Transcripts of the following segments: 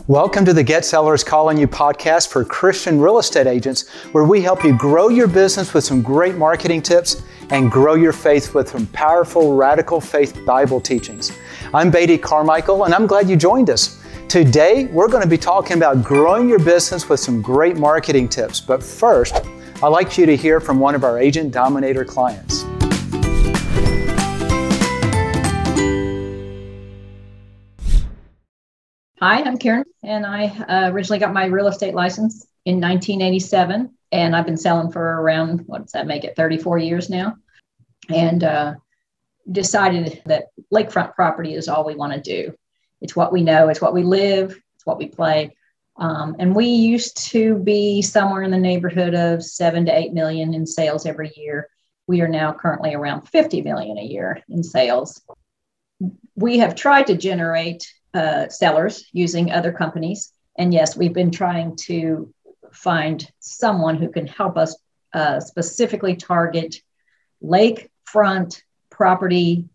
Welcome to the Get Sellers Calling You podcast for Christian real estate agents, where we help you grow your business with some great marketing tips and grow your faith with some powerful, radical faith Bible teachings. I'm Beatty Carmichael, and I'm glad you joined us. Today, we're going to be talking about growing your business with some great marketing tips. But first, I'd like you to hear from one of our Agent Dominator clients. Hi, I'm Karen, and I originally got my real estate license in 1987, and I've been selling for around, what does that make it, 34 years now, and decided that lakefront property is all we want to do. It's what we know, it's what we live, it's what we play, and we used to be somewhere in the neighborhood of 7 to 8 million in sales every year. We are now currently around 50 million a year in sales. We have tried to generate sellers using other companies. And yes, we've been trying to find someone who can help us specifically target lakefront property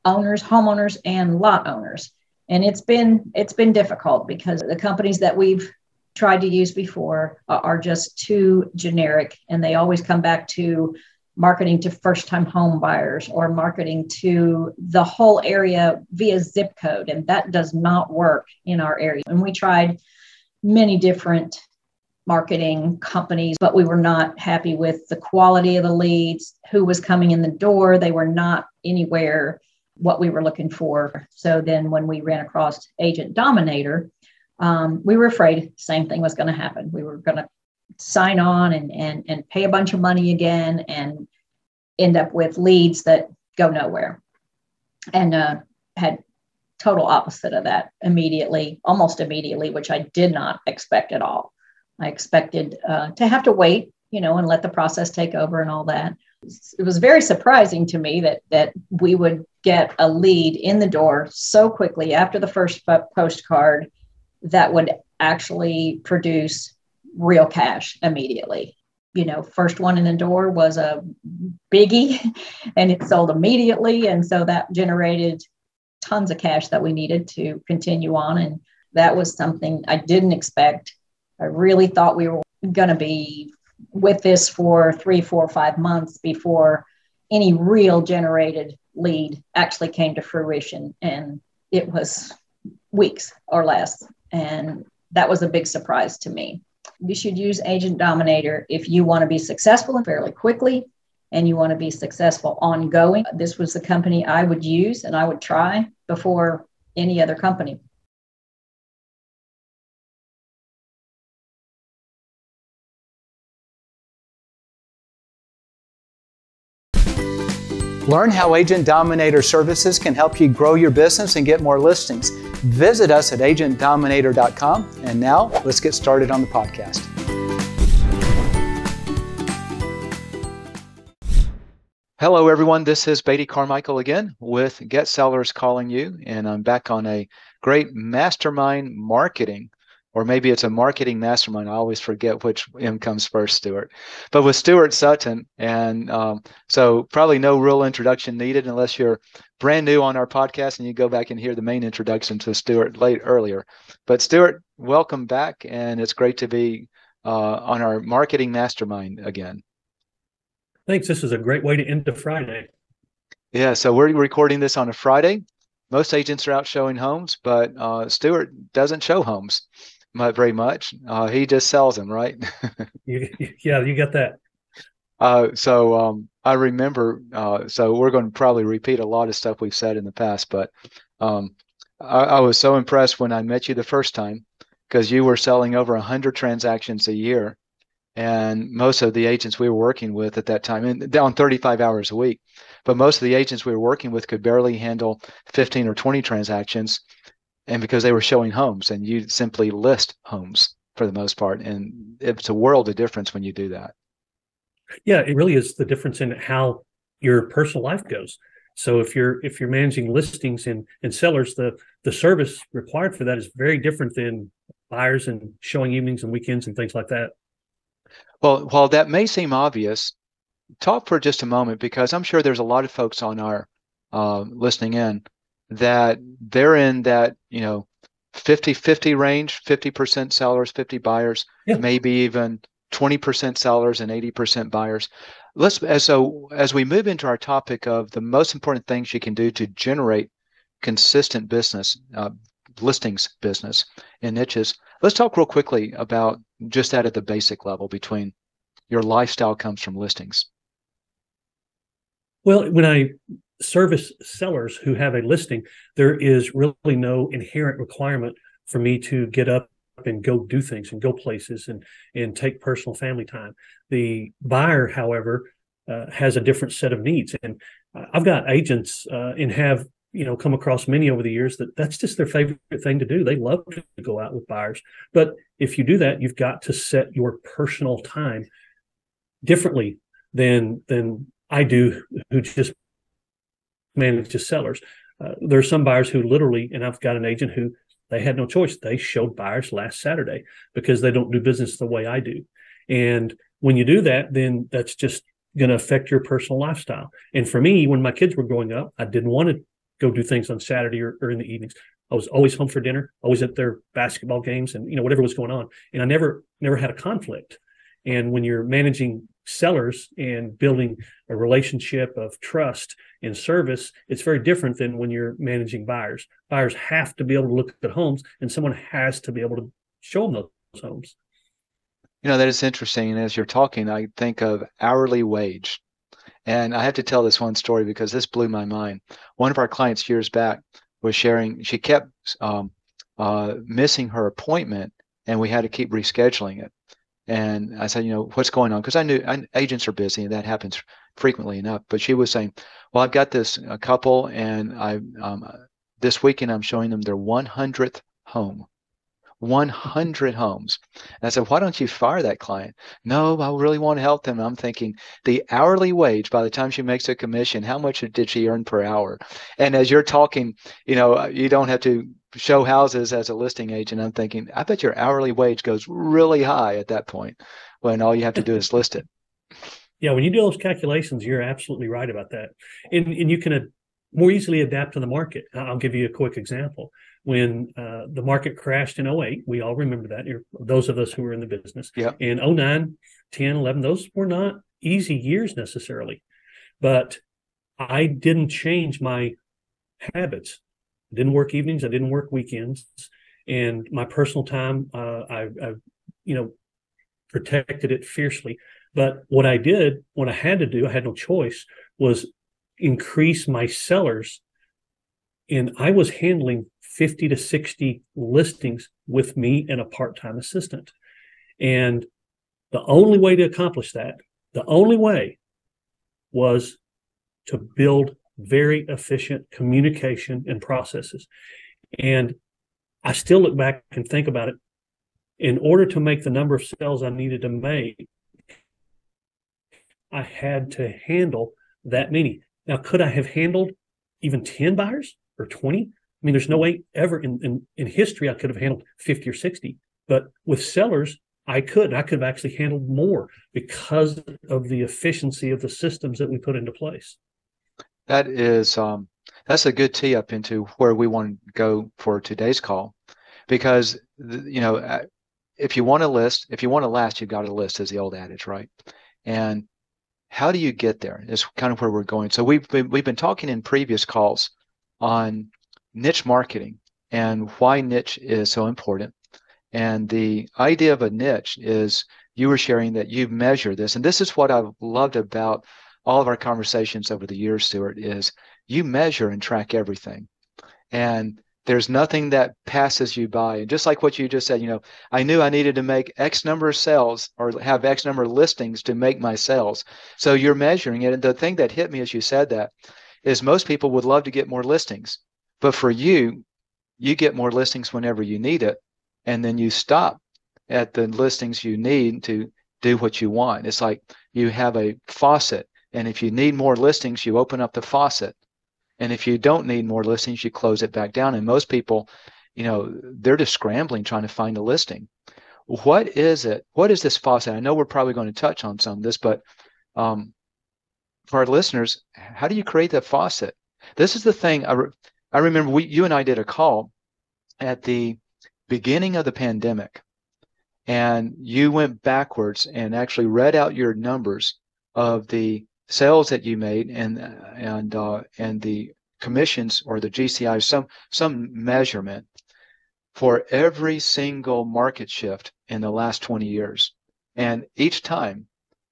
owners, homeowners, and lot owners. And it's been difficult because the companies that we've tried to use before are just too generic, and they always come back to marketing to first-time home buyers or marketing to the whole area via zip code. And that does not work in our area. And we tried many different marketing companies, but we were not happy with the quality of the leads, who was coming in the door. They were not anywhere what we were looking for. So then when we ran across Agent Dominator, we were afraid same thing was going to happen. We were going to sign on and pay a bunch of money again and end up with leads that go nowhere. And had total opposite of that almost immediately, which I did not expect at all. I expected to have to wait, and let the process take over and all that. It was very surprising to me that we would get a lead in the door so quickly after the first postcard that would actually produce real cash immediately. First one in the door was a biggie and it sold immediately. And so that generated tons of cash that we needed to continue on. And that was something I didn't expect. I really thought we were going to be with this for 3, 4, 5 months before any real generated lead actually came to fruition. And it was weeks or less. And that was a big surprise to me. You should use Agent Dominator if you want to be successful and fairly quickly, and you want to be successful ongoing. This was the company I would use and I would try before any other company. Learn how Agent Dominator services can help you grow your business and get more listings. Visit us at agentdominator.com. And now let's get started on the podcast. Hello, everyone. This is Beatty Carmichael again with Get Sellers Calling You. And I'm back on a great mastermind marketing, or maybe it's a marketing mastermind. I always forget which M comes first, Stuart. But with Stuart Sutton, and so probably no real introduction needed unless you're brand new on our podcast and you go back and hear the main introduction to Stuart earlier. But Stuart, welcome back, and it's great to be on our marketing mastermind again. Thanks. This is a great way to end the Friday. Yeah, so we're recording this on a Friday. Most agents are out showing homes, but Stuart doesn't show homes very much. He just sells them, right? Yeah, you got that. So I remember, so we're going to probably repeat a lot of stuff we've said in the past, but I was so impressed when I met you the first time because you were selling over 100 transactions a year. And most of the agents we were working with at that time, and down 35 hours a week, but most of the agents we were working with could barely handle 15 or 20 transactions. And because they were showing homes, and you simply list homes for the most part. And it's a world of difference when you do that. Yeah, it really is the difference in how your personal life goes. So if you're managing listings and sellers, the service required for that is very different than buyers and showing evenings and weekends and things like that. Well, while that may seem obvious, talk for just a moment, because I'm sure there's a lot of folks on our listening in, that they're in that, 50-50 range, 50% sellers, 50 buyers, Yeah. maybe even 20% sellers and 80% buyers. So as we move into our topic of the most important things you can do to generate consistent business, listings business in niches, let's talk real quickly about just that at the basic level between your lifestyle comes from listings. Well, when I service sellers who have a listing, there is really no inherent requirement for me to get up and go do things and go places and take personal family time. The buyer, however, has a different set of needs. And I've got agents and have come across many over the years that's just their favorite thing to do. They love to go out with buyers. But if you do that, you've got to set your personal time differently than I do, who just manages sellers. There are some buyers who literally, and I've got an agent who they had no choice. They showed buyers last Saturday because they don't do business the way I do. And when you do that, then that's just going to affect your personal lifestyle. And for me, when my kids were growing up, I didn't want to go do things on Saturday or in the evenings. I was always home for dinner, always at their basketball games and whatever was going on. And I never had a conflict. And when you're managing sellers and building a relationship of trust and service, it's very different than when you're managing buyers. Buyers have to be able to look at homes, and someone has to be able to show them those homes. That is interesting. And as you're talking, I think of hourly wage. And I have to tell this one story because this blew my mind. One of our clients years back was sharing, she kept missing her appointment, and we had to keep rescheduling it. And I said, what's going on? Because I knew agents are busy, and that happens frequently enough. But she was saying, well, I've got this couple, and this weekend I'm showing them their 100th home. 100 homes. And I said, why don't you fire that client? No, I really want to help them. I'm thinking the hourly wage, by the time she makes a commission, how much did she earn per hour? And as you're talking, you don't have to show houses as a listing agent. I'm thinking, I bet your hourly wage goes really high at that point when all you have to do is list it. Yeah, when you do those calculations, you're absolutely right about that. And you can more easily adapt to the market. I'll give you a quick example. When the market crashed in 2008, we all remember that, those of us who were in the business. Yep. In 2009, 10, 11, those were not easy years necessarily. But I didn't change my habits. I didn't work evenings. I didn't work weekends. And my personal time, I protected it fiercely. But what I did, what I had to do, I had no choice, was increase my sellers. And I was handling 50 to 60 listings with me and a part-time assistant. And the only way to accomplish that, the only way was to build very efficient communication and processes. And I still look back and think about it. In order to make the number of sales I needed to make, I had to handle that many. Now, could I have handled even 10 buyers or 20? I mean, there's no way ever in history I could have handled 50 or 60. But with sellers, I could have actually handled more because of the efficiency of the systems that we put into place. That is, that's a good tee up into where we want to go for today's call, because if you want to list, if you want to last, you've got to list, is the old adage, right? And how do you get there is kind of where we're going. So we've been talking in previous calls on niche marketing and why niche is so important. And the idea of a niche is, you were sharing that you measure this. And this is what I've loved about all of our conversations over the years, Stuart, is you measure and track everything. And there's nothing that passes you by. And just like what you just said, I knew I needed to make X number of sales or have X number of listings to make my sales. So you're measuring it. And the thing that hit me as you said that is, most people would love to get more listings. But for you, you get more listings whenever you need it. And then you stop at the listings you need to do what you want. It's like you have a faucet. And if you need more listings, you open up the faucet. And if you don't need more listings, you close it back down. And most people, they're just scrambling trying to find a listing. What is it? What is this faucet? I know we're probably going to touch on some of this, but for our listeners, how do you create that faucet? This is the thing. I remember you and I did a call at the beginning of the pandemic, and you went backwards and actually read out your numbers of the sales that you made and the commissions or the GCI, some measurement for every single market shift in the last 20 years. And each time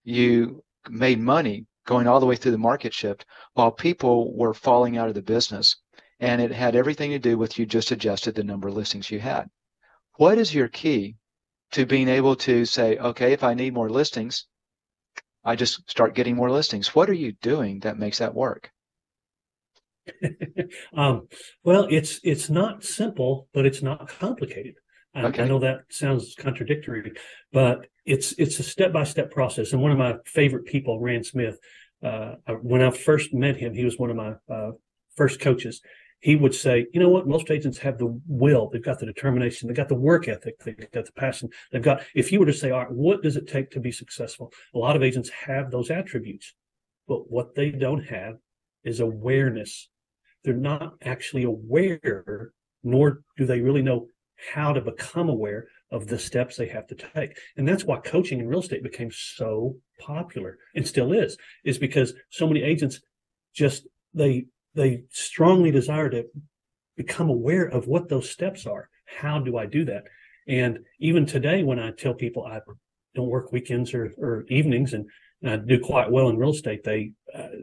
you made money going all the way through the market shift while people were falling out of the business. And it had everything to do with you just adjusted the number of listings you had. What is your key to being able to say, okay, if I need more listings, I just start getting more listings? What are you doing that makes that work? Well, it's not simple, but it's not complicated. I know that sounds contradictory, but it's a step-by-step process. And one of my favorite people, Rand Smith, when I first met him, he was one of my first coaches. He would say, you know what, most agents have the will, they've got the determination, they've got the work ethic, they've got the passion, if you were to say, all right, what does it take to be successful? A lot of agents have those attributes, but what they don't have is awareness. They're not actually aware, nor do they really know how to become aware of the steps they have to take. And that's why coaching in real estate became so popular and still is because so many agents just, they strongly desire to become aware of what those steps are. How do I do that? And even today, when I tell people I don't work weekends or evenings, and I do quite well in real estate,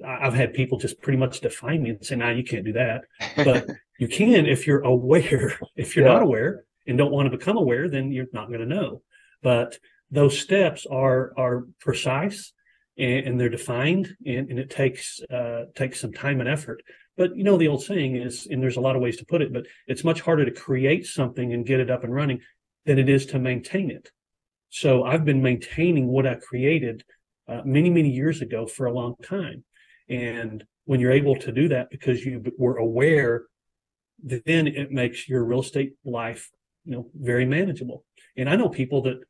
I've had people just pretty much define me and say, "No, you can't do that." But you can if you're aware. If you're not aware and don't want to become aware, then you're not going to know. But those steps are precise and they're defined, and it takes some time and effort. But you know, the old saying is, and there's a lot of ways to put it, but it's much harder to create something and get it up and running than it is to maintain it. So I've been maintaining what I created many, many years ago for a long time. And when you're able to do that because you were aware, then it makes your real estate life, very manageable. And I know people that,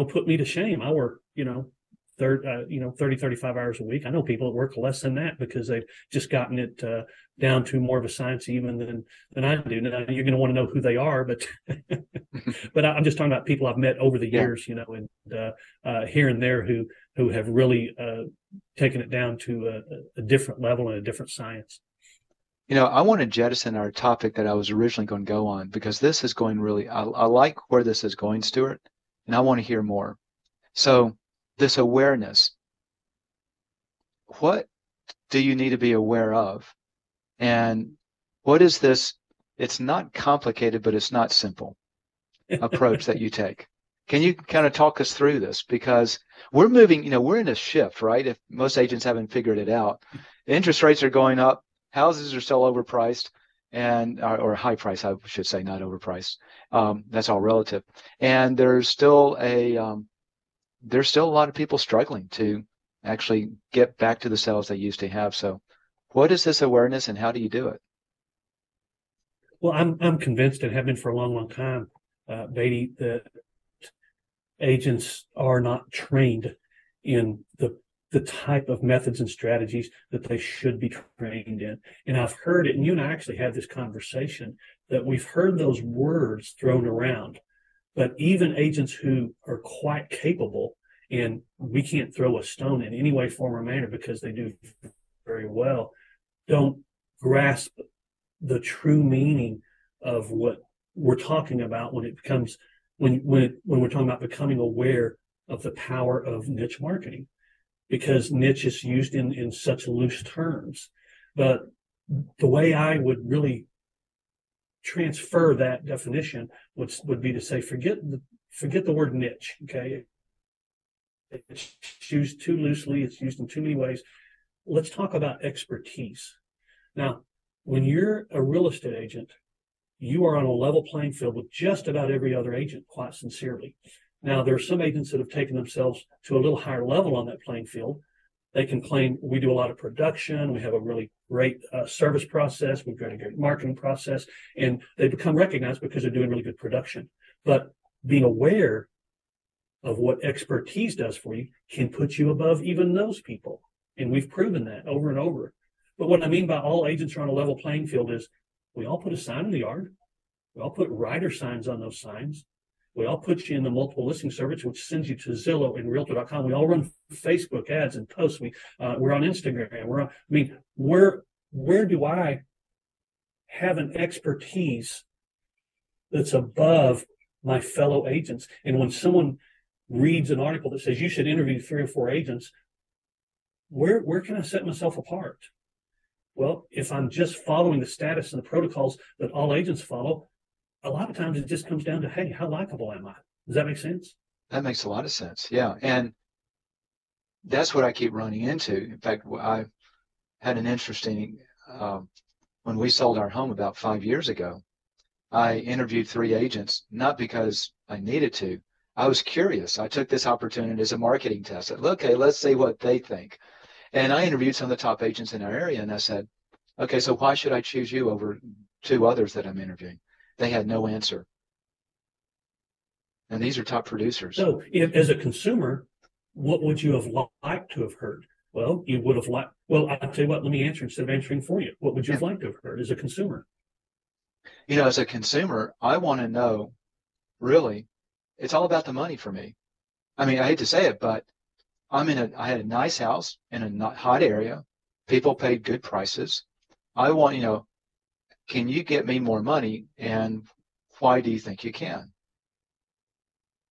put me to shame. I work, 30, 35 hours a week. I know people that work less than that because they've just gotten it down to more of a science even than I do. Now, you're going to want to know who they are, but but I'm just talking about people I've met over the years, and here and there who have really taken it down to a different level and a different science. I want to jettison our topic that I was originally going to go on, because this is going really, I like where this is going, Stuart, and I want to hear more. So this awareness, what do you need to be aware of? And what is this? It's not complicated, but it's not simple approach that you take. Can you kind of talk us through this? Because we're moving, we're in a shift, right? If most agents haven't figured it out, interest rates are going up, houses are still overpriced, or high price, I should say, not overpriced. That's all relative. And there's still a lot of people struggling to actually get back to the sales they used to have. So what is this awareness and how do you do it? Well, I'm convinced, and have been for a long, long time, Beatty, that agents are not trained in the type of methods and strategies that they should be trained in. And I've heard it, and you and I actually had this conversation, that we've heard those words thrown around, but even agents who are quite capable, and we can't throw a stone in any way, form, or manner because they do very well, don't grasp the true meaning of what we're talking about when we're talking about becoming aware of the power of niche marketing, because niche is used in such loose terms. But the way I would really transfer that definition would be to say, forget the word niche. Okay, it's used too loosely. It's used in too many ways. Let's talk about expertise. Now, when you're a real estate agent, you are on a level playing field with just about every other agent, quite sincerely. Now, there are some agents that have taken themselves to a little higher level on that playing field. They can claim we do a lot of production, we have a really great service process, we've got a great marketing process, and they become recognized because they're doing really good production. But being aware of what expertise does for you can put you above even those people. And we've proven that over and over. But what I mean by all agents are on a level playing field is we all put a sign in the yard. We all put rider signs on those signs. We all put you in the multiple listing service, which sends you to Zillow and Realtor.com. We all run Facebook ads and posts. We're on Instagram. Where do I have an expertise that's above my fellow agents? And when someone reads an article that says you should interview 3 or 4 agents, where can I set myself apart? Well, if I'm just following the status and the protocols that all agents follow, a lot of times it just comes down to, hey, how likable am I? Does that make sense? That makes a lot of sense. Yeah. And that's what I keep running into. In fact, I had an interesting, when we sold our home about 5 years ago, I interviewed 3 agents, not because I needed to. I was curious. I took this opportunity as a marketing test. I said, okay, let's see what they think. And I interviewed some of the top agents in our area, and I said, okay, so why should I choose you over 2 others that I'm interviewing? They had no answer. And these are top producers. So as a consumer, what would you have liked to have heard? Well, you would have liked, well, I'll tell you what, let me answer instead of answering for you. What would you have liked to have heard as a consumer? You know, as a consumer, I want to know, really, it's all about the money for me. I mean, I hate to say it, but I had a nice house in a hot area. People paid good prices. I want, can you get me more money, and why do you think you can?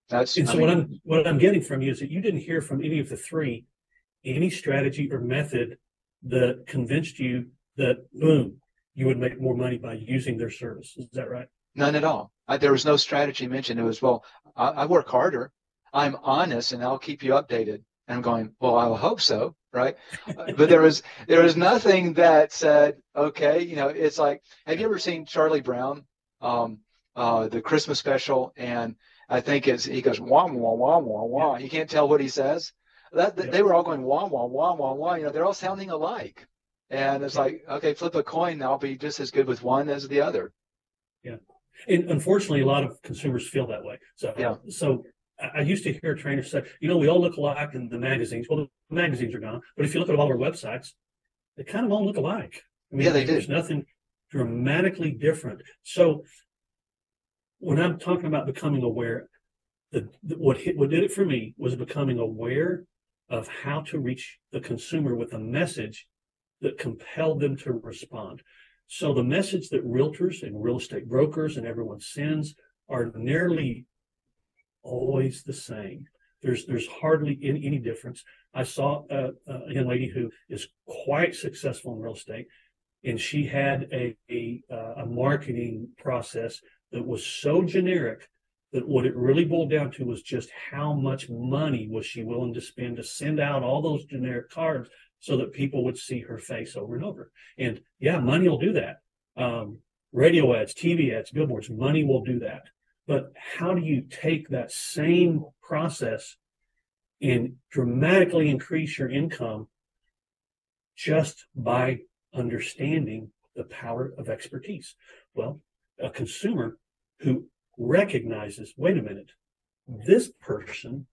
What I'm getting from you is that you didn't hear from any of the 3 any strategy or method that convinced you that, boom, you would make more money by using their service. Is that right? None at all. There was no strategy mentioned. It was, well, I work harder. I'm honest, and I'll keep you updated. And I'm going, well, I will hope so, right? But there was nothing that said, okay, it's like, have you ever seen Charlie Brown, the Christmas special? And I think he goes, wah, wah, wah, wah, wah. You can't tell what he says. They were all going, wah, wah, wah, wah, wah. They're all sounding alike. And it's like, okay, flip a coin. I'll be just as good with one as the other. Yeah. And unfortunately, a lot of consumers feel that way. So I used to hear trainers say, we all look alike in the magazines. Well, the magazines are gone. But if you look at all our websites, they kind of all look alike. I mean, they do. There's nothing dramatically different. So when I'm talking about becoming aware, what did it for me was becoming aware of how to reach the consumer with a message that compelled them to respond. So the message that realtors and real estate brokers and everyone sends are nearly always the same. There's hardly any difference. I saw a young lady who is quite successful in real estate, and she had a marketing process that was so generic that what it really boiled down to was just how much money was she willing to spend to send out all those generic cards so that people would see her face over and over. And yeah, money will do that. Radio ads, TV ads, billboards, money will do that. But how do you take that same process and dramatically increase your income just by understanding the power of expertise? Well, a consumer who recognizes, wait a minute, this person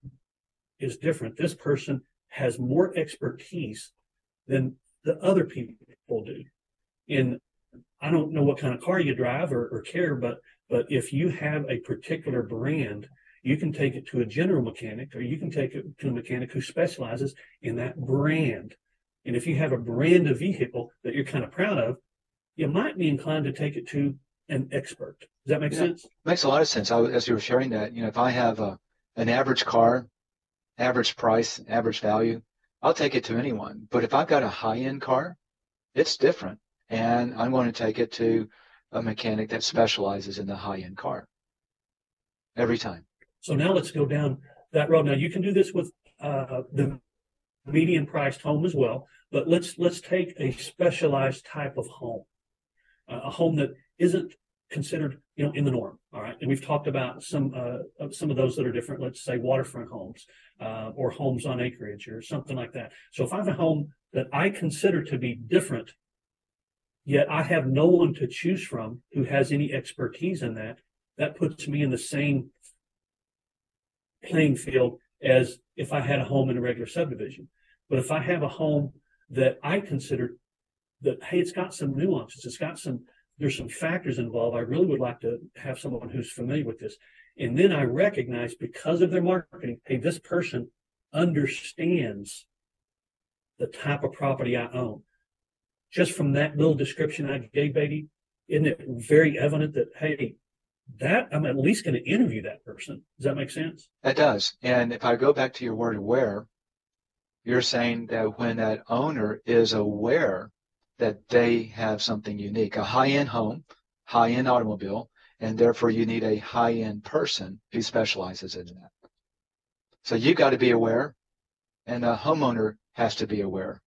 is different. This person has more expertise than the other people do. And I don't know what kind of car you drive or care, but if you have a particular brand, you can take it to a general mechanic, or you can take it to a mechanic who specializes in that brand. And if you have a brand of vehicle that you're kind of proud of, you might be inclined to take it to an expert. Does that make sense? Makes a lot of sense. As you were sharing that, if I have an average car, average price, average value, I'll take it to anyone. But if I've got a high-end car, it's different. And I'm going to take it to a mechanic that specializes in the high-end car every time. So now let's go down that road. Now you can do this with the median priced home as well, but let's take a specialized type of home, a home that isn't considered in the norm. All right, and we've talked about some of those that are different. Let's say waterfront homes or homes on acreage or something like that. So if I have a home that I consider to be different, yet I have no one to choose from who has any expertise in that, that puts me in the same playing field as if I had a home in a regular subdivision. But if I have a home that I consider that, hey, it's got some nuances. There's some factors involved. I really would like to have someone who's familiar with this. And then I recognize, because of their marketing, hey, this person understands the type of property I own. Just from that little description I gave, Beatty, isn't it very evident that, hey, that I'm at least going to interview that person? Does that make sense? It does. And if I go back to your word aware, you're saying that when that owner is aware that they have something unique, a high-end home, high-end automobile, and therefore you need a high-end person who specializes in that. So you've got to be aware, and the homeowner has to be aware.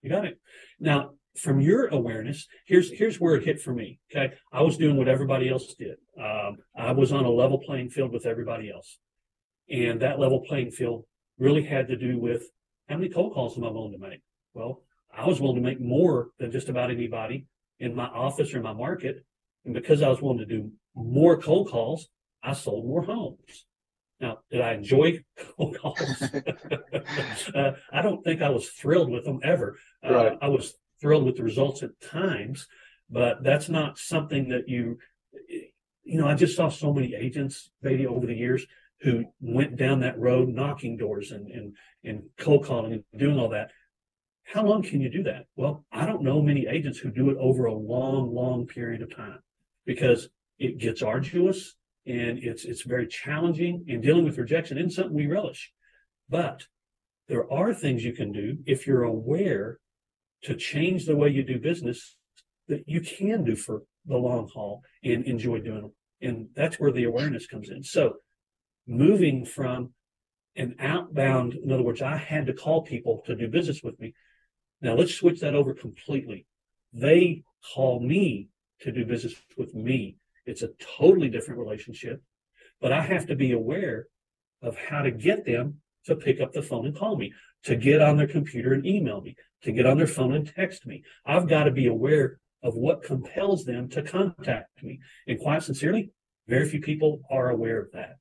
You got it. Now, from your awareness, here's where it hit for me. Okay, I was doing what everybody else did. I was on a level playing field with everybody else, and that level playing field really had to do with how many cold calls am I willing to make? Well, I was willing to make more than just about anybody in my office or my market, and because I was willing to do more cold calls, I sold more homes. Now, did I enjoy cold calls? I don't think I was thrilled with them ever. Right. I was thrilled with the results at times, but that's not something that I just saw so many agents, Beatty, over the years who went down that road, knocking doors and cold calling and doing all that. How long can you do that? Well, I don't know many agents who do it over a long, long period of time, because it gets arduous. And it's very challenging, and dealing with rejection isn't something we relish. But there are things you can do if you're aware to change the way you do business that you can do for the long haul and enjoy doing them. And that's where the awareness comes in. So moving from an outbound, in other words, I had to call people to do business with me. Now let's switch that over completely. They call me to do business with me. It's a totally different relationship, but I have to be aware of how to get them to pick up the phone and call me, to get on their computer and email me, to get on their phone and text me. I've got to be aware of what compels them to contact me. And quite sincerely, very few people are aware of that.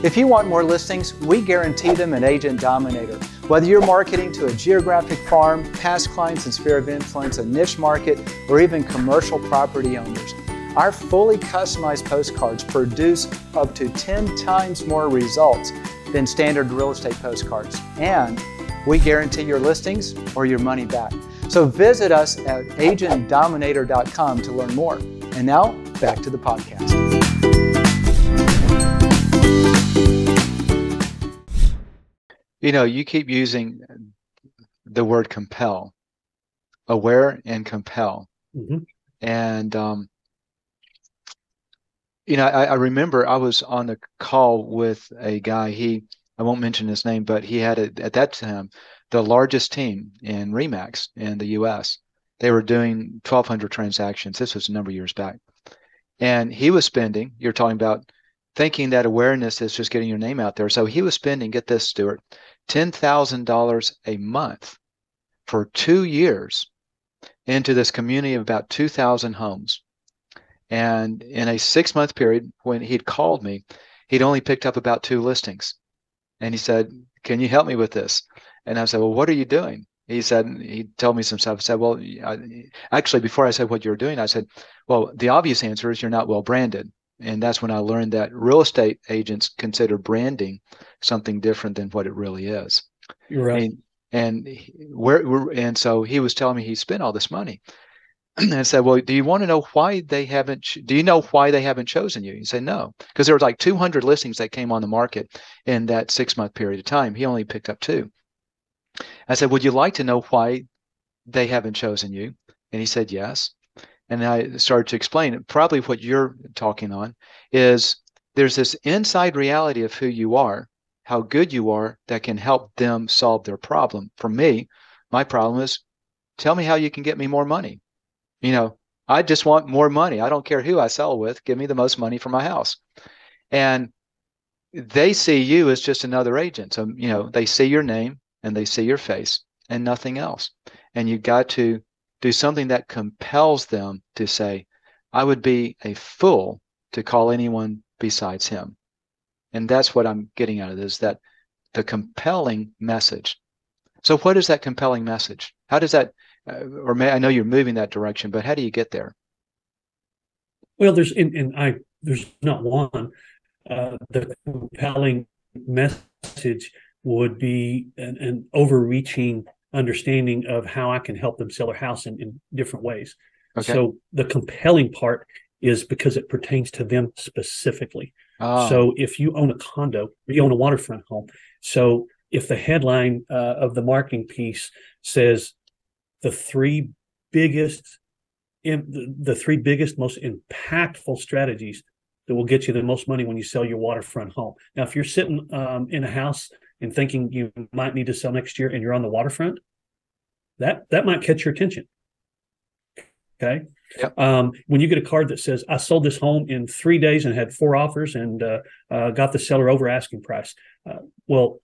If you want more listings, we guarantee them an agent dominator. Whether you're marketing to a geographic farm, past clients and sphere of influence, a niche market, or even commercial property owners, our fully customized postcards produce up to 10 times more results than standard real estate postcards. And we guarantee your listings or your money back. So visit us at agentdominator.com to learn more. And now, back to the podcast. You keep using the word compel, aware and compel. Mm-hmm. And, I remember I was on a call with a guy, I won't mention his name, but he had, at that time, the largest team in RE/MAX in the U.S. They were doing 1,200 transactions. This was a number of years back. And he was spending, you're talking about thinking that awareness is just getting your name out there. So he was spending, get this, Stuart, $10,000 a month for 2 years into this community of about 2,000 homes. And in a 6-month period, when he'd called me, he'd only picked up about 2 listings. And he said, "Can you help me with this?" And I said, "Well, what are you doing?" He told me some stuff. I said, "Well, actually, before I said what you're doing, I said, well, the obvious answer is you're not well branded." And that's when I learned that real estate agents consider branding something different than what it really is. You're right. And so he was telling me he spent all this money. And I said, "Well, do you want to know why they haven't? Do you know why they haven't chosen you?" He said, "No," because there was like 200 listings that came on the market in that 6-month period of time. He only picked up 2. I said, "Would you like to know why they haven't chosen you?" And he said, "Yes." And I started to explain, probably what you're talking on is there's this inside reality of who you are, how good you are, that can help them solve their problem. For me, my problem is, tell me how you can get me more money. I just want more money. I don't care who I sell with. Give me the most money for my house. And they see you as just another agent. So, they see your name and they see your face and nothing else. And you've got to do something that compels them to say, "I would be a fool to call anyone besides him." And that's what I'm getting out of this, that the compelling message. So what is that compelling message? How does that, I know you're moving that direction, but how do you get there? Well, there's not one. The compelling message would be an overreaching understanding of how I can help them sell their house in different ways. Okay. So the compelling part is because it pertains to them specifically. Oh. So if you own a condo, or you own a waterfront home, so if the headline of the marketing piece says the three biggest, most impactful strategies that will get you the most money when you sell your waterfront home. Now, if you're sitting in a house and thinking you might need to sell next year and you're on the waterfront, that might catch your attention. Okay. Yep. When you get a card that says, I sold this home in 3 days and had 4 offers and got the seller over asking price. Well,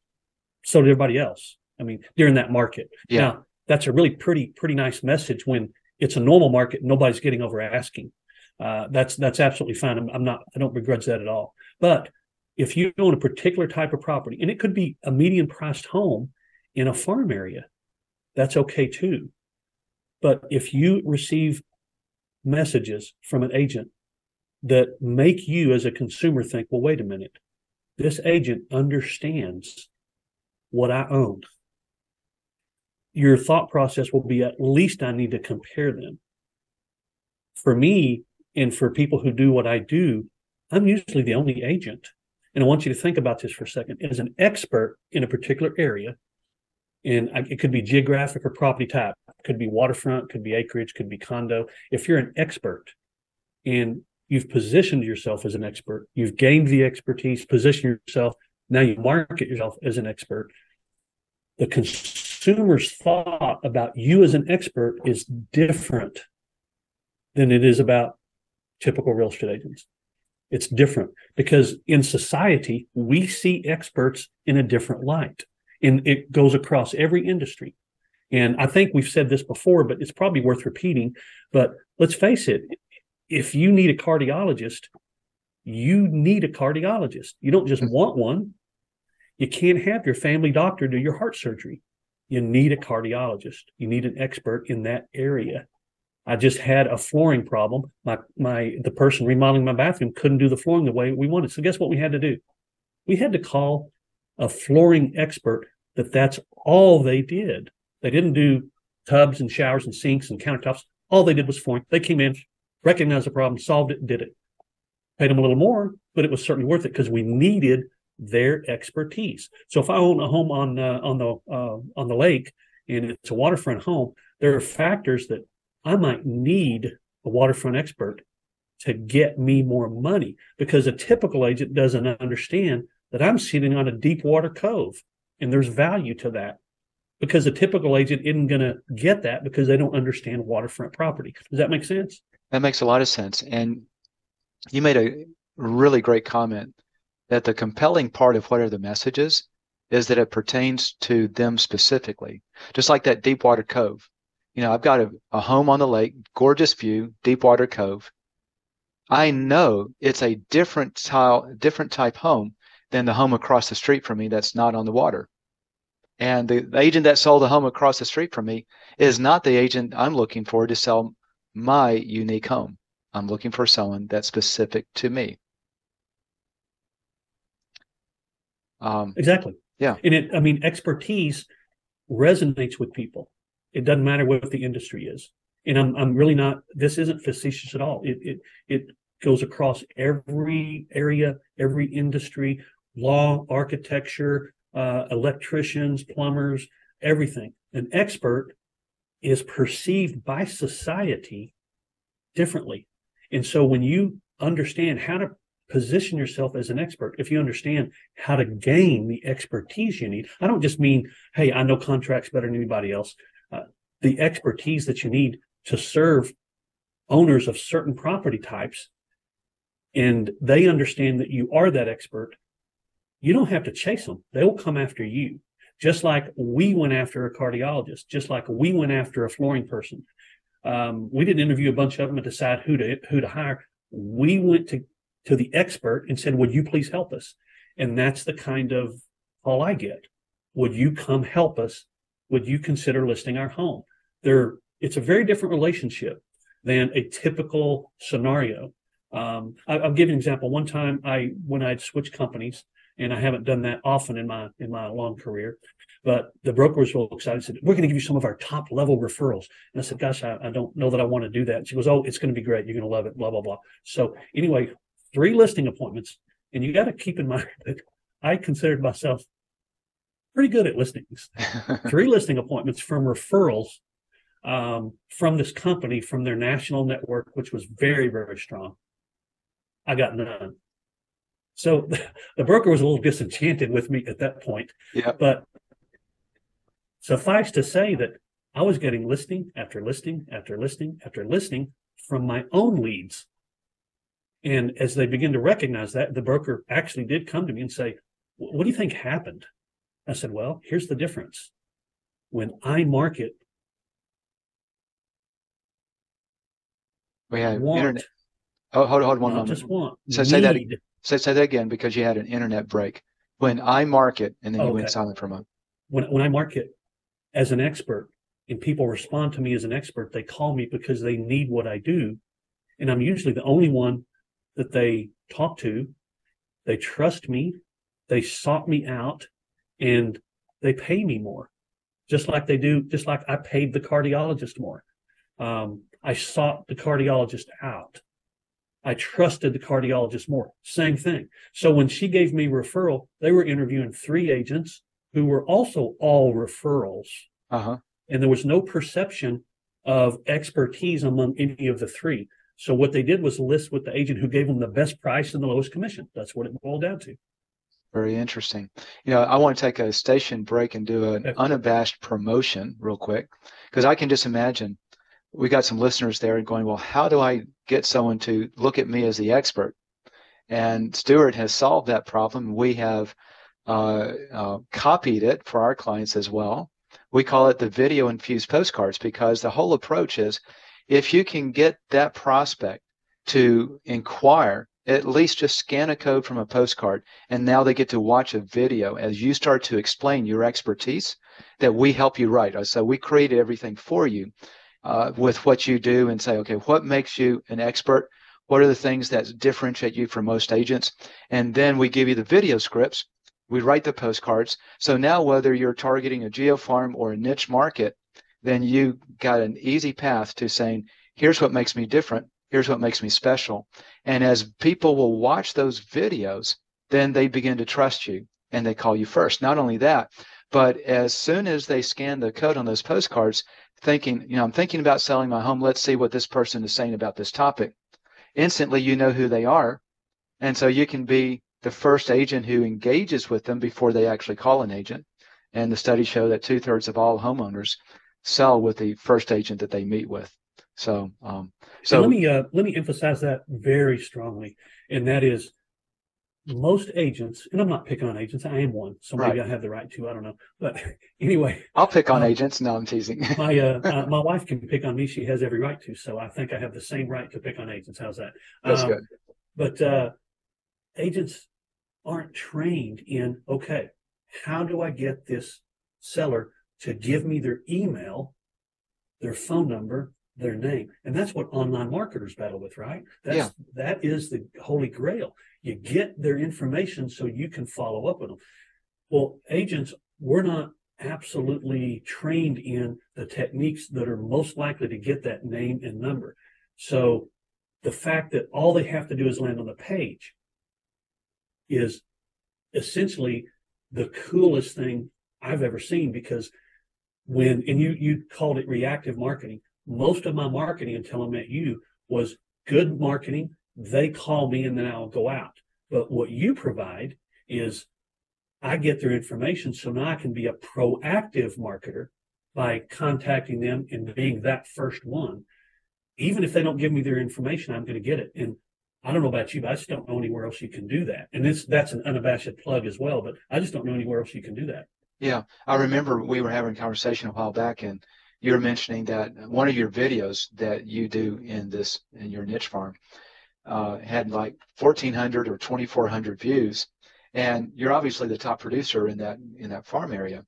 so did everybody else. I mean, during that market. Yeah. Now, that's a really pretty nice message when it's a normal market and nobody's getting over asking. That's absolutely fine. I don't begrudge that at all. But if you own a particular type of property, and it could be a median priced home in a farm area, that's okay too. But if you receive messages from an agent that make you as a consumer think, well, wait a minute, this agent understands what I own, your thought process will be, at least I need to compare them. For me, and for people who do what I do, I'm usually the only agent. And I want you to think about this for a second. As an expert in a particular area, and it could be geographic or property type, could be waterfront, could be acreage, could be condo. If you're an expert and you've positioned yourself as an expert, you've gained the expertise, position yourself, now you market yourself as an expert, the consumer's thought about you as an expert is different than it is about typical real estate agents. It's different because in society, we see experts in a different light, and it goes across every industry. And I think we've said this before, but it's probably worth repeating. But let's face it, if you need a cardiologist, you need a cardiologist. You don't just want one. You can't have your family doctor do your heart surgery. You need a cardiologist. You need an expert in that area. I just had a flooring problem. The person remodeling my bathroom couldn't do the flooring the way we wanted. So guess what we had to do? We had to call a flooring expert that's all they did. They didn't do tubs and showers and sinks and countertops. All they did was flooring. They came in, recognized the problem, solved it, and did it. Paid them a little more, but it was certainly worth it because we needed their expertise. So if I own a home on the lake and it's a waterfront home, there are factors that I might need a waterfront expert to get me more money, because a typical agent doesn't understand that I'm sitting on a deep water cove, and there's value to that, because a typical agent isn't going to get that because they don't understand waterfront property. Does that make sense? That makes a lot of sense. And you made a really great comment that the compelling part of whatever the message is that it pertains to them specifically. Just like that deep water cove. You know, I've got a home on the lake, gorgeous view, deep water cove. I know it's a different type home than the home across the street from me that's not on the water. And the agent that sold the home across the street from me is not the agent I'm looking for to sell my unique home. I'm looking for someone that's specific to me. Exactly. Yeah. And expertise resonates with people. It doesn't matter what the industry is. And I'm really not, this isn't facetious at all. It goes across every area, every industry, law, architecture, electricians, plumbers, everything. An expert is perceived by society differently. And so when you understand how to position yourself as an expert, if you understand how to gain the expertise you need, I don't just mean, hey, I know contracts better than anybody else. The expertise that you need to serve owners of certain property types, and they understand that you are that expert, you don't have to chase them. They will come after you. Just like we went after a cardiologist, just like we went after a flooring person. We didn't interview a bunch of them and decide who to hire. We went to the expert and said, would you please help us? And that's the kind of call I get. Would you come help us? Would you consider listing our home? it's a very different relationship than a typical scenario. I'll give you an example. One time when I'd switched companies, and I haven't done that often in my long career, but the broker was real excited, said, we're going to give you some of our top level referrals. And I said, gosh, I don't know that I want to do that. And she goes, oh, it's going to be great. You're going to love it, blah, blah, blah. So anyway, 3 listing appointments. And you got to keep in mind that I considered myself pretty good at listings. 3 listing appointments from referrals from this company, from their national network, which was very, very strong. I got none. So the broker was a little disenchanted with me at that point. Yeah. But suffice to say that I was getting listing after listing after listing after listing from my own leads. And as they begin to recognize that, the broker actually did come to me and say, what do you think happened? I said, well, here's the difference. When I market, we have internet. Oh, hold on one moment. Just want. So say that again, because you had an internet break. When I market, and then you went silent for a moment. When I market as an expert and people respond to me as an expert, they call me because they need what I do. And I'm usually the only one that they talk to. They trust me. They sought me out, and they pay me more, just like I paid the cardiologist more. I sought the cardiologist out. I trusted the cardiologist more. Same thing. So when she gave me referral, they were interviewing 3 agents who were also all referrals. Uh-huh. And there was no perception of expertise among any of the 3. So what they did was list with the agent who gave them the best price and the lowest commission. That's what it boiled down to. Very interesting. I want to take a station break and do an unabashed promotion real quick, because I can just imagine we got some listeners there and going, well, how do I get someone to look at me as the expert? And Stuart has solved that problem. We have copied it for our clients as well. We call it the video infused postcards, because the whole approach is, if you can get that prospect to inquire, at least just scan a code from a postcard, and now they get to watch a video as you start to explain your expertise that we help you write. So we created everything for you with what you do, and say, okay, what makes you an expert? What are the things that differentiate you from most agents? And then we give you the video scripts. We write the postcards. So now whether you're targeting a geo farm or a niche market, then you got an easy path to saying, here's what makes me different. Here's what makes me special. And as people will watch those videos, then they begin to trust you and they call you first. Not only that, but as soon as they scan the code on those postcards, thinking, I'm thinking about selling my home. Let's see what this person is saying about this topic. Instantly, you know who they are. And so you can be the first agent who engages with them before they actually call an agent. And the studies show that 2/3 of all homeowners sell with the first agent that they meet with. So let me emphasize that very strongly. And that is, most agents, and I'm not picking on agents, I am one, so maybe I have the right to, I don't know. But anyway, I'll pick on agents. No, I'm teasing. my wife can pick on me. She has every right to. So I think I have the same right to pick on agents. How's that? That's good. But agents aren't trained in, okay, how do I get this seller to give me their email, their phone number, their name? And that's what online marketers battle with, right? That is the holy grail. You get their information so you can follow up with them. Well, agents, we're not absolutely trained in the techniques that are most likely to get that name and number. So the fact that all they have to do is land on the page is essentially the coolest thing I've ever seen, because and you called it reactive marketing. Most of my marketing until I met you was good marketing. They call me and then I'll go out. But what you provide is I get their information, so now I can be a proactive marketer by contacting them and being that first one. Even if they don't give me their information, I'm going to get it. And I don't know about you, but I just don't know anywhere else you can do that. And that's an unabashed plug as well, but I just don't know anywhere else you can do that. Yeah. I remember we were having a conversation a while back, and you were mentioning that one of your videos that you do in your niche farm had like 1,400 or 2,400 views, and you're obviously the top producer in that farm area.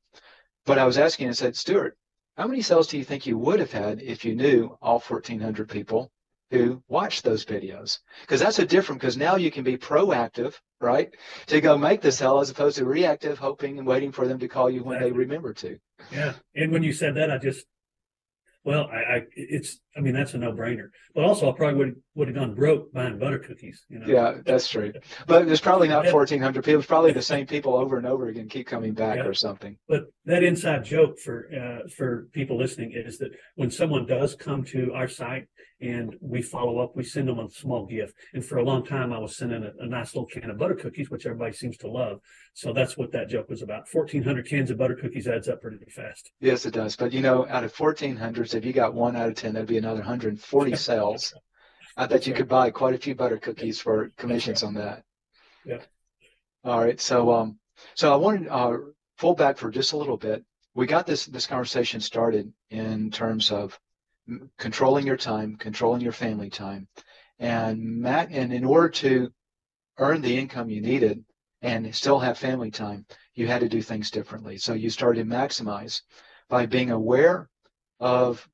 But I was asking, I said, Stuart, how many sales do you think you would have had if you knew all 1,400 people who watched those videos? Because that's a different, because now you can be proactive, right? To go make the sale as opposed to reactive, hoping and waiting for them to call you when they remember to. Yeah. And when you said that, well, I mean, that's a no-brainer. But also, I probably would have gone broke buying butter cookies. Yeah, that's true. But there's probably not 1,400 people. It's probably the same people over and over again keep coming back or something. But that inside joke for people listening is that when someone does come to our site and we follow up, we send them a small gift. And for a long time, I was sending a nice little can of butter cookies, which everybody seems to love. So that's what that joke was about. 1,400 cans of butter cookies adds up pretty fast. Yes, it does. But, out of 1,400, if you got 1 out of 10, that'd be another 140 sales. I bet you could buy quite a few butter cookies for commissions on that. Yeah. All right. So I wanted to pull back for just a little bit. We got this conversation started in terms of controlling your time, controlling your family time. And in order to earn the income you needed and still have family time, you had to do things differently. So you started to maximize by being aware of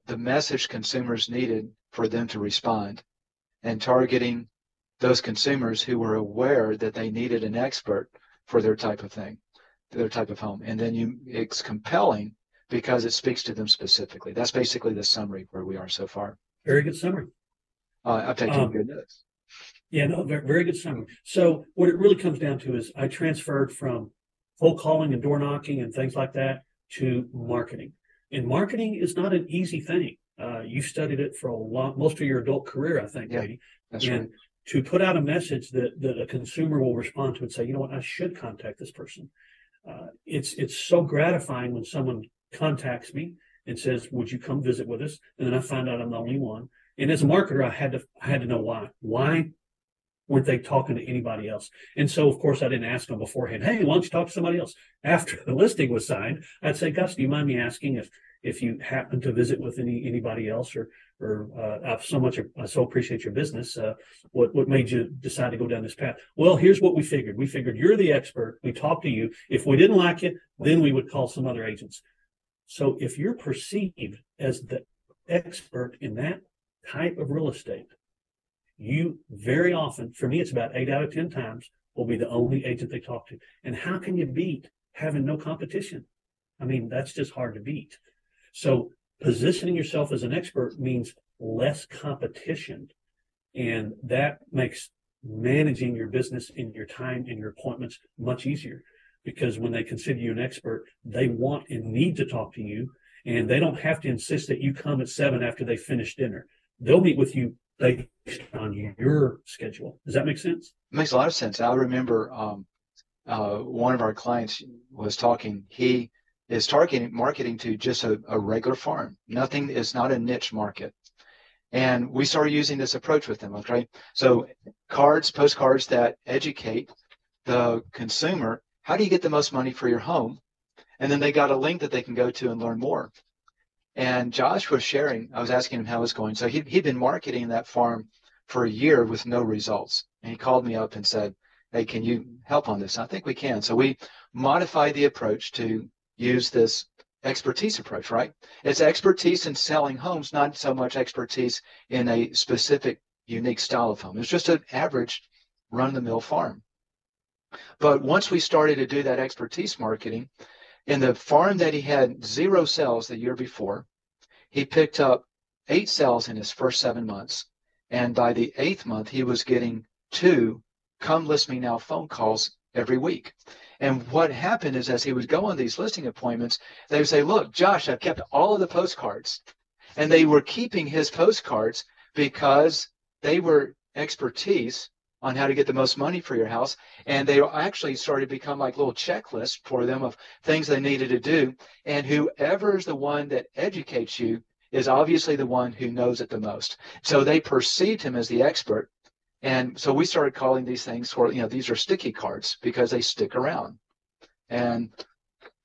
the message consumers needed for them to respond and targeting those consumers who were aware that they needed an expert for their type of thing, their type of home. And then it's compelling because it speaks to them specifically. That's basically the summary where we are so far. Very good summary. I've taken good notes. Yeah, no, very, very good summary. So what it really comes down to is I transferred from cold calling and door knocking and things like that to marketing. And marketing is not an easy thing. You studied it for most of your adult career, I think, Katie. That's and right. To put out a message that a consumer will respond to and say, you know what, I should contact this person. It's so gratifying when someone contacts me and says, would you come visit with us? And then I find out I'm the only one. And as a marketer, I had to know why. Why weren't they talking to anybody else? And so, of course, I didn't ask them beforehand, hey, why don't you talk to somebody else? After the listing was signed, I'd say, Gus, do you mind me asking if you happen to visit with anybody else or I so appreciate your business. What made you decide to go down this path? Well, here's what we figured. We figured you're the expert. We talked to you. If we didn't like it, then we would call some other agents. So if you're perceived as the expert in that type of real estate, you very often, for me, it's about 8 out of 10 times, will be the only agent they talk to. And how can you beat having no competition? I mean, that's just hard to beat. So positioning yourself as an expert means less competition. And that makes managing your business and your time and your appointments much easier. Because when they consider you an expert, they want and need to talk to you. And they don't have to insist that you come at 7 after they finish dinner. They'll meet with you based on your schedule. Does that make sense? It makes a lot of sense. I remember one of our clients was talking. He is targeting marketing to just a regular farm. Nothing is not a niche market. And we started using this approach with them. Okay. So postcards that educate the consumer. How do you get the most money for your home? And then they got a link that they can go to and learn more. And Josh was sharing, I was asking him how it was going. So he'd been marketing that farm for a year with no results. And he called me up and said, hey, can you help on this? I think we can. So we modified the approach to use this expertise approach, right? It's expertise in selling homes, not so much expertise in a specific, unique style of home. It's just an average run-of-the-mill farm. But once we started to do that expertise marketing, in the farm that he had 0 sales the year before, he picked up 8 sales in his first 7 months. And by the 8th month, he was getting 2 come list me now phone calls every week. And what happened is as he would go on these listing appointments, they would say, look, Josh, I've kept all of the postcards. And they were keeping his postcards because they were expertise on how to get the most money for your house. And they actually started to become like little checklists for them of things they needed to do. And whoever is the one that educates you is obviously the one who knows it the most. So they perceived him as the expert. And so we started calling these things for, these are sticky cards because they stick around. And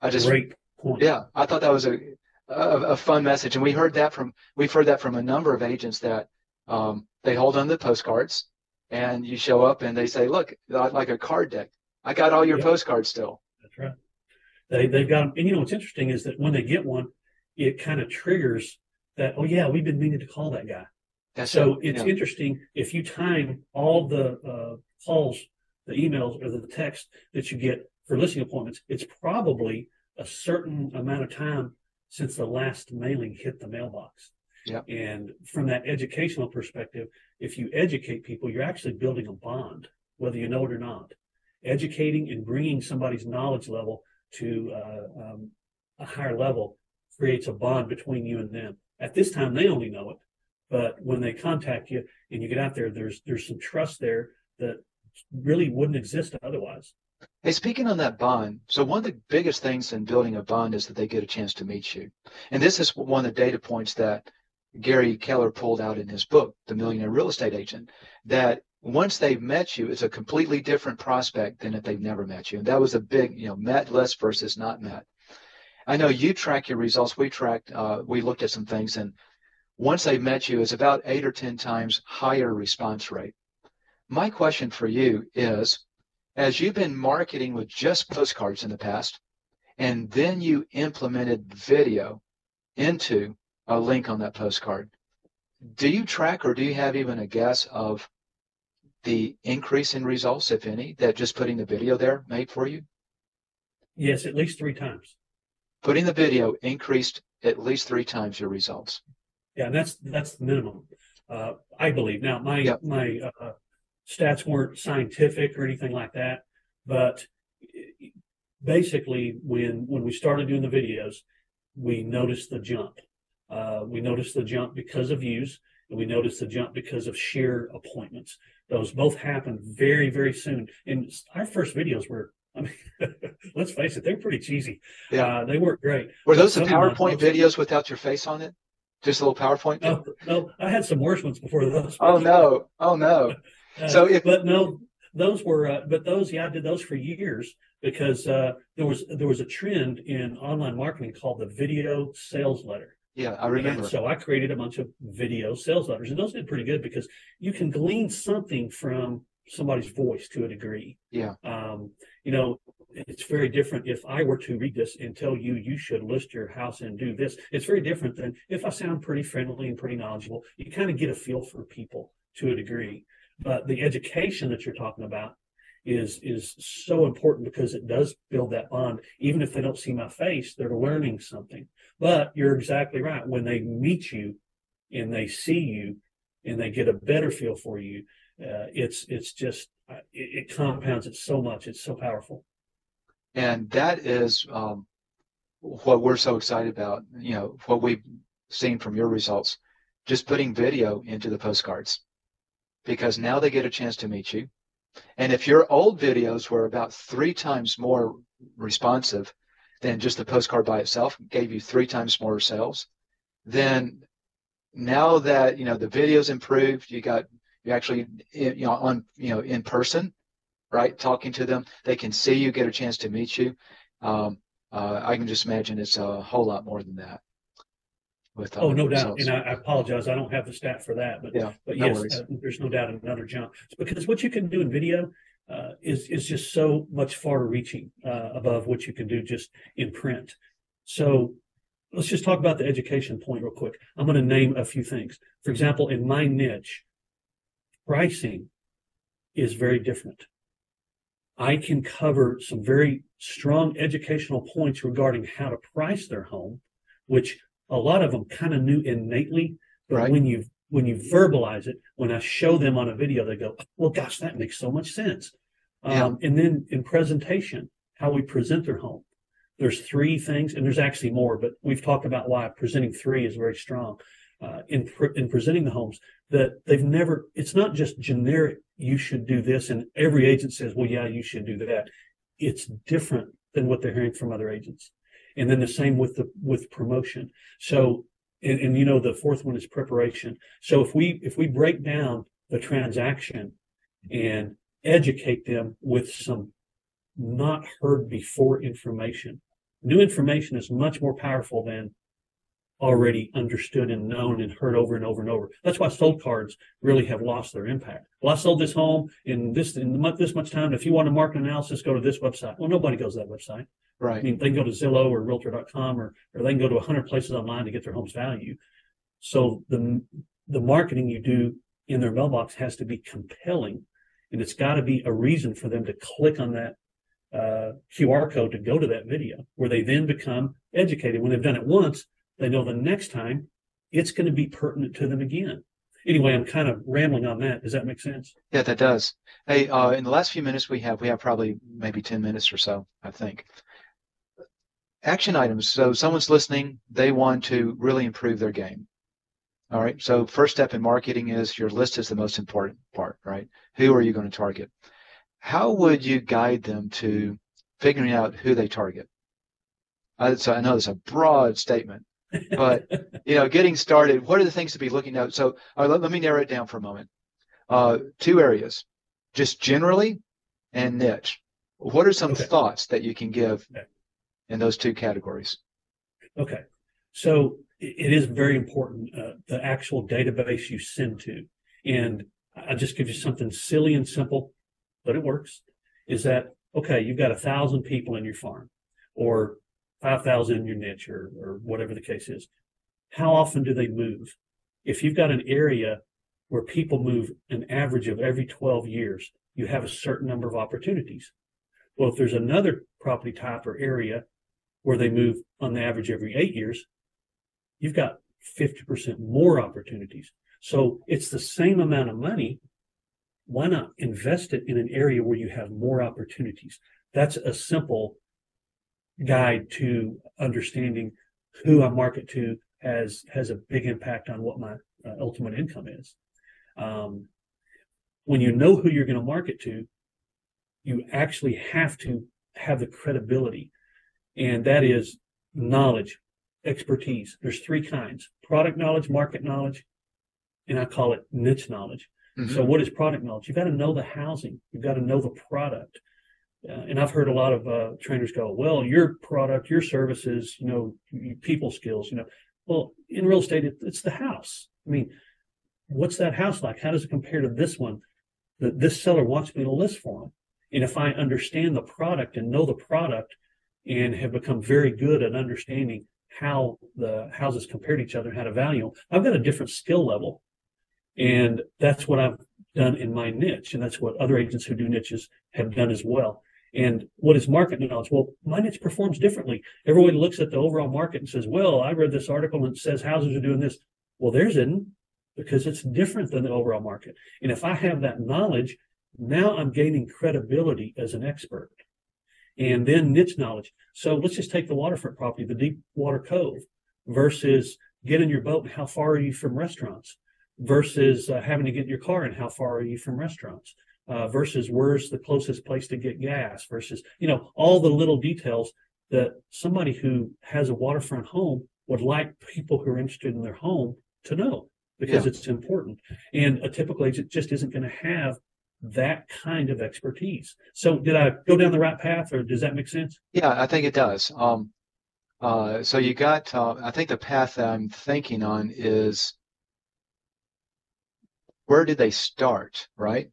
I just, Great point. Yeah, I thought that was a fun message. And we've heard that from a number of agents that they hold on the postcards. And you show up and they say, look, like a card deck. I got all your postcards still. That's right. They've got them. And what's interesting is that when they get one, it kind of triggers that, oh yeah, we've been meaning to call that guy. It's interesting if you time all the calls, the emails, or the text that you get for listing appointments, it's probably a certain amount of time since the last mailing hit the mailbox. Yep. And from that educational perspective, if you educate people, you're actually building a bond, whether you know it or not. Educating and bringing somebody's knowledge level to a higher level creates a bond between you and them. At this time, they only know it, but when they contact you and you get out there, there's some trust there that really wouldn't exist otherwise. Hey, speaking on that bond, so one of the biggest things in building a bond is that they get a chance to meet you. And this is one of the data points that Gary Keller pulled out in his book, The Millionaire Real Estate Agent, that once they've met you, it's a completely different prospect than if they've never met you. And that was a big, met list versus not met. I know you track your results. We looked at some things, and once they've met you, it's about 8 or 10 times higher response rate. My question for you is, as you've been marketing with just postcards in the past, and then you implemented video into a link on that postcard, do you track or do you have even a guess of the increase in results, if any, that just putting the video there made for you? Yes, at least 3 times. Putting the video increased at least 3 times your results. Yeah, that's the minimum, I believe. Now, my stats weren't scientific or anything like that, but basically, when we started doing the videos, we noticed the jump. We noticed the jump because of views, and we noticed the jump because of sheer appointments. Those both happened very, very soon. And our first videos were, let's face it, they're pretty cheesy. Yeah. They weren't great. Were those the PowerPoint videos without your face on it? Just a little PowerPoint? No, I had some worse ones before those. Oh no. Those were, I did those for years because there was a trend in online marketing called the video sales letter. Yeah, I remember. And so I created a bunch of video sales letters, and those did pretty good because you can glean something from somebody's voice to a degree. Yeah. It's very different if I were to read this and tell you should list your house and do this. It's very different than if I sound pretty friendly and pretty knowledgeable. You kind of get a feel for people to a degree. But the education that you're talking about is so important because it does build that bond. Even if they don't see my face, they're learning something. But you're exactly right. When they meet you and they see you and they get a better feel for you, it compounds it so much. It's so powerful. And that is what we're so excited about, what we've seen from your results, just putting video into the postcards, because now they get a chance to meet you. And if your old videos were about 3 times more responsive than just the postcard by itself, gave you 3 times more sales, then now that, the video's improved, you actually, in person, right? Talking to them, they can see you, get a chance to meet you. I can just imagine it's a whole lot more than that. No doubt. And I apologize. I don't have the stat for that, but yes, there's no doubt another jump. It's because what you can do in video is just so much far reaching above what you can do just in print. So let's just talk about the education point real quick. I'm going to name a few things. For example, in my niche, pricing is very different. I can cover some very strong educational points regarding how to price their home, which a lot of them kind of knew innately, but right. when you verbalize it, when I show them on a video, they go, well, gosh, that makes so much sense. Yeah. And then in presentation, how we present their home. There's 3 things, and there's actually more, but we've talked about why presenting 3 is very strong. In presenting the homes, that it's not just generic, you should do this, and every agent says, well, yeah, you should do that. It's different than what they're hearing from other agents. And then the same with promotion. So, and the 4th one is preparation. So if we break down the transaction and educate them with some not heard before information, new information is much more powerful than already understood and known and heard over and over and over. That's why sold cards really have lost their impact. Well, I sold this home in this much time. If you want a market analysis, go to this website. Well, nobody goes to that website. Right. I mean, they can go to Zillow or Realtor.com, or they can go to 100 places online to get their home's value. So the marketing you do in their mailbox has to be compelling, and it's got to be a reason for them to click on that QR code to go to that video, where they then become educated. When they've done it once, they know the next time it's going to be pertinent to them again. Anyway, I'm kind of rambling on that. Does that make sense? Yeah, that does. Hey, in the last few minutes we have probably maybe 10 minutes or so, I think. Action items. So someone's listening, they want to really improve their game. All right. So first step in marketing is your list is the most important part, right? Who are you going to target? How would you guide them to figuring out who they target? So I know it's a broad statement, but getting started, what are the things to be looking at? So let me narrow it down for a moment. 2 areas, just generally and niche. What are some thoughts that you can give in those 2 categories? Okay. So it is very important, the actual database you send to. And I'll just give you something silly and simple, but it works, is that, okay, you've got 1,000 people in your farm, or 5,000 in your niche, or whatever the case is. How often do they move? If you've got an area where people move an average of every 12 years, you have a certain number of opportunities. Well, if there's another property type or area where they move on the average every 8 years, you've got 50% more opportunities. So it's the same amount of money. Why not invest it in an area where you have more opportunities? That's a simple guide to understanding who I market to has a big impact on what my ultimate income is. When you know who you're going to market to, you actually have to have the credibility, and that is knowledge, expertise. There's 3 kinds: product knowledge, market knowledge, and I call it niche knowledge. Mm-hmm. So what is product knowledge? You've got to know the housing. You've got to know the product. And I've heard a lot of trainers go, well, your product, your services, people skills, Well, in real estate, it's the house. I mean, what's that house like? How does it compare to this one that this seller wants me to list for them? And if I understand the product and know the product and have become very good at understanding how the houses compare to each other, how to value them, I've got a different skill level. And that's what I've done in my niche. And that's what other agents who do niches have done as well. And what is market knowledge? Well, my niche performs differently. Everybody looks at the overall market and says, well, I read this article and it says houses are doing this. Well, theirs isn't, because it's different than the overall market. And if I have that knowledge, now I'm gaining credibility as an expert. And then niche knowledge. So let's just take the waterfront property, the deep water cove, versus get in your boat and how far are you from restaurants, versus having to get in your car and how far are you from restaurants, versus where's the closest place to get gas, versus, all the little details that somebody who has a waterfront home would like people who are interested in their home to know, because it's important. And a typical agent just isn't going to have that kind of expertise. So did I go down the right path, or does that make sense? Yeah, I think it does. So you got, I think the path that I'm thinking on is, where did they start, right?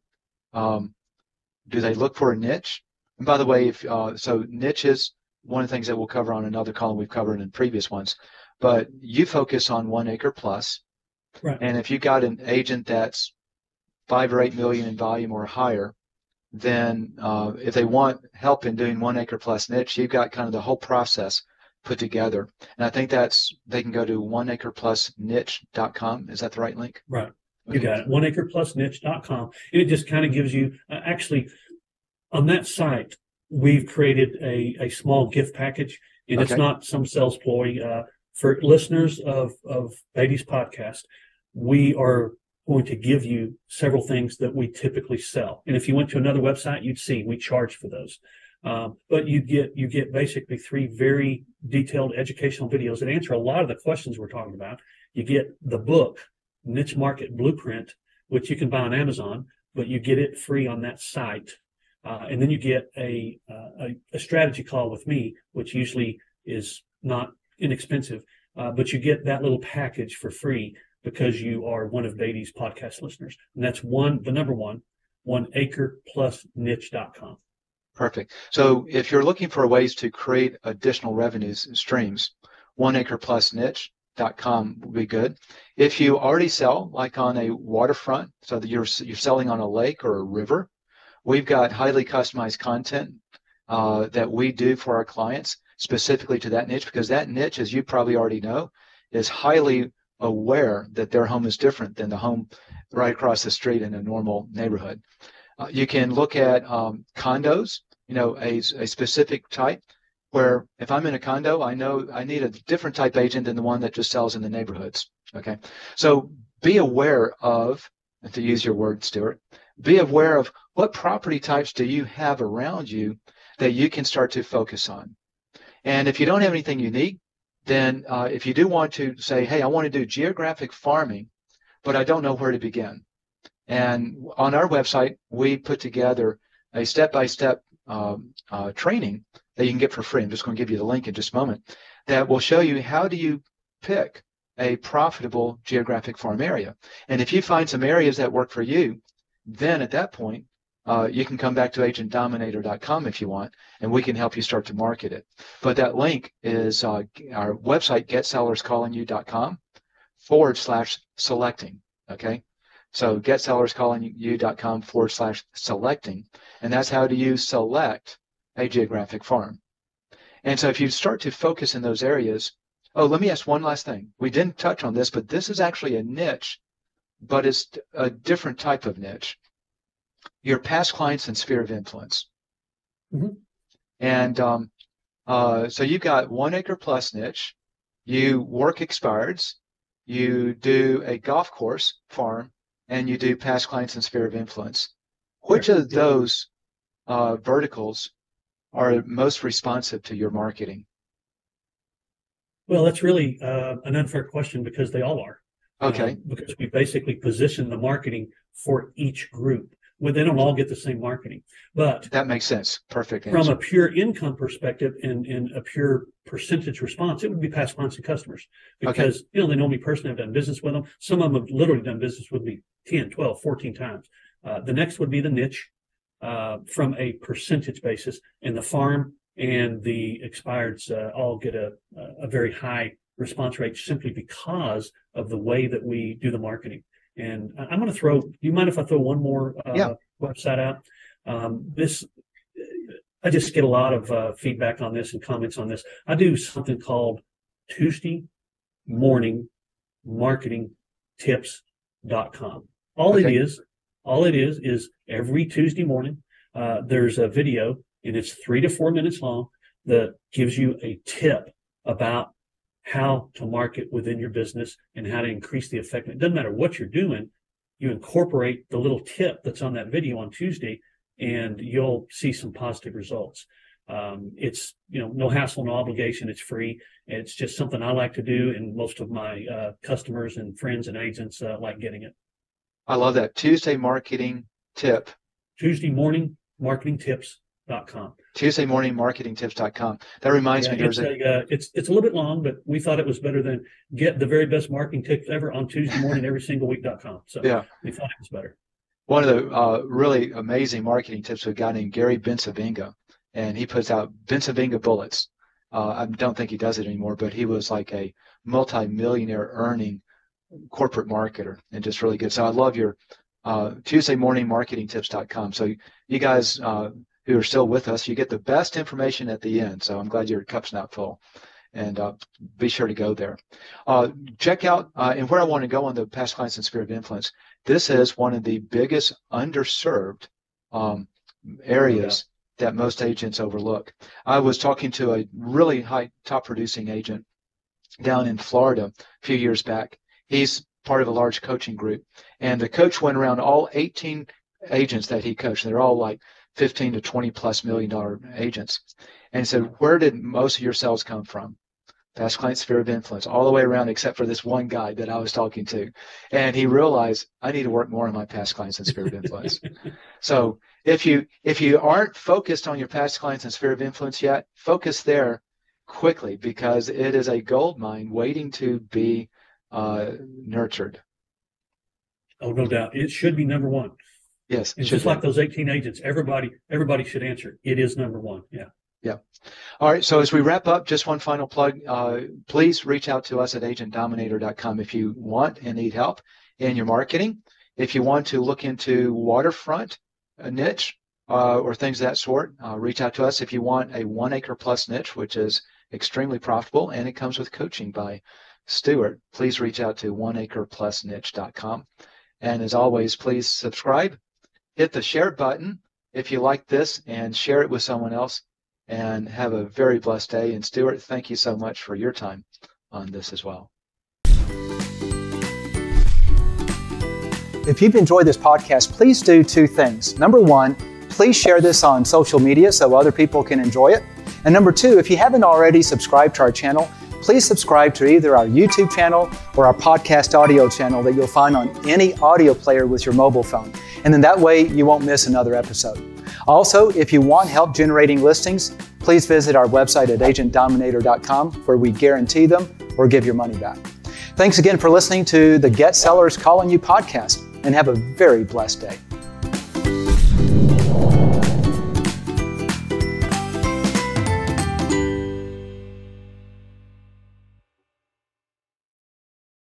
Do they look for a niche? And by the way, so niche is one of the things that we'll cover on another column we've covered in previous ones, but you focus on 1 acre plus. Right. And if you got an agent that's 5 or 8 million in volume or higher, then if they want help in doing 1 acre plus niche, you've got kind of the whole process put together. And I think they can go to oneacreplusniche.com. Is that the right link? Right. You got it. oneacreplusniche.com. And it just kind of gives you, actually, on that site, we've created a small gift package, and it's not some sales ploy. For listeners of Beatty's podcast, we are going to give you several things that we typically sell. And if you went to another website, you'd see we charge for those. But you get basically 3 very detailed educational videos that answer a lot of the questions we're talking about. You get the book, Niche Market Blueprint, which you can buy on Amazon, but you get it free on that site. And then you get a strategy call with me, which usually is not inexpensive, but you get that little package for free because you are one of Beatty's podcast listeners. And that's the number one, oneacreplusniche.com. Perfect. So if you're looking for ways to create additional revenues streams, 1acreplusniche.com would be good. If you already sell like on a waterfront, so that you're selling on a lake or a river, we've got highly customized content that we do for our clients specifically to that niche, because that niche, as you probably already know, is highly aware that their home is different than the home right across the street in a normal neighborhood. You can look at condos, a specific type, where if I'm in a condo, I know I need a different type agent than the one that just sells in the neighborhoods. Okay. So be aware of, and to use your word, Stuart, be aware of what property types do you have around you that you can start to focus on. And if you don't have anything unique, then if you do want to say, hey, I want to do geographic farming, but I don't know where to begin. And on our website, we put together a step-by-step training that you can get for free. I'm just going to give you the link in just a moment, that will show you how do you pick a profitable geographic farm area. And if you find some areas that work for you, then at that point, you can come back to agentdominator.com if you want, and we can help you start to market it. But that link is our website, getsellerscallingyou.com/selecting. Okay. So getsellerscallingyou.com/selecting. And that's how do you select a geographic farm. And so if you start to focus in those areas, let me ask one last thing. We didn't touch on this, but this is actually a niche, but it's a different type of niche. Your past clients and sphere of influence. Mm-hmm. And so you've got 1 acre plus niche, you work expireds, you do a golf course farm, and you do past clients and sphere of influence. Which of those verticals are most responsive to your marketing? Well, that's really an unfair question, because they all are. Okay. Because we basically position the marketing for each group. Well, they don't all get the same marketing, but that makes sense. Perfect answer. From a pure income perspective and a pure percentage response, it would be past clients and customers, because they know me personally. I've done business with them. Some of them have literally done business with me 10, 12, 14 times. The next would be the niche from a percentage basis, and the farm and the expireds all get a very high response rate simply because of the way that we do the marketing. And I'm going to throw, do you mind if I throw one more website out? I just get a lot of feedback on this and comments on this. I do something called Tuesday Morning Marketing Tips.com. All it is every Tuesday morning, there's a video, and it's 3 to 4 minutes long, that gives you a tip about how to market within your business and how to increase the effect. It doesn't matter what you're doing, you incorporate the little tip that's on that video on Tuesday, and you'll see some positive results. It's no hassle, no obligation. It's free. It's just something I like to do, and most of my customers and friends and agents like getting it. I love that. Tuesday marketing tip. Tuesday morning marketing tips.com. Tuesday morning marketing tips.com. That reminds me, it's a little bit long, but we thought it was better than get the very best marketing tips ever on Tuesday morning every single week.com. So we thought it was better. One of the really amazing marketing tips we've got named Gary Bensavinga, and he puts out Bensavinga Bullets. I don't think he does it anymore, but he was like a multi-millionaire earning corporate marketer and just really good. So I love your Tuesday morning marketing tips.com. So you guys who are still with us, you get the best information at the end. So I'm glad your cup's not full, and be sure to go there. Check out, and where I want to go on the past clients and sphere of influence, this is one of the biggest underserved areas that most agents overlook. I was talking to a really high top producing agent down in Florida a few years back. He's part of a large coaching group, and the coach went around all 18 agents that he coached. They're all like 15 to 20 plus $1 million agents. And he said, where did most of your sales come from? Past client sphere of influence, all the way around, except for this one guy that I was talking to. And he realized, I need to work more on my past clients and sphere of influence. So if you aren't focused on your past clients and sphere of influence yet, focus there quickly, because it is a gold mine waiting to be nurtured. Oh, no doubt. It should be number one. Yes. And just like those 18 agents, everybody should answer. It is number one. Yeah. Yeah. All right. So as we wrap up, just one final plug. Please reach out to us at agentdominator.com if you want and need help in your marketing. If you want to look into waterfront niche or things of that sort, reach out to us. If you want a 1 acre plus niche, which is extremely profitable, and it comes with coaching by Stuart, please reach out to oneacreplusniche.com. And as always, please subscribe, hit the share button if you like this, and share it with someone else. And have a very blessed day. And Stuart, thank you so much for your time on this as well. If you've enjoyed this podcast, please do 2 things. Number 1, please share this on social media so other people can enjoy it. And number 2, if you haven't already subscribed to our channel, please subscribe to either our YouTube channel or our podcast audio channel that you'll find on any audio player with your mobile phone. And then that way you won't miss another episode. Also, if you want help generating listings, please visit our website at agentdominator.com, where we guarantee them or give your money back. Thanks again for listening to the Get Sellers Calling You podcast, and have a very blessed day.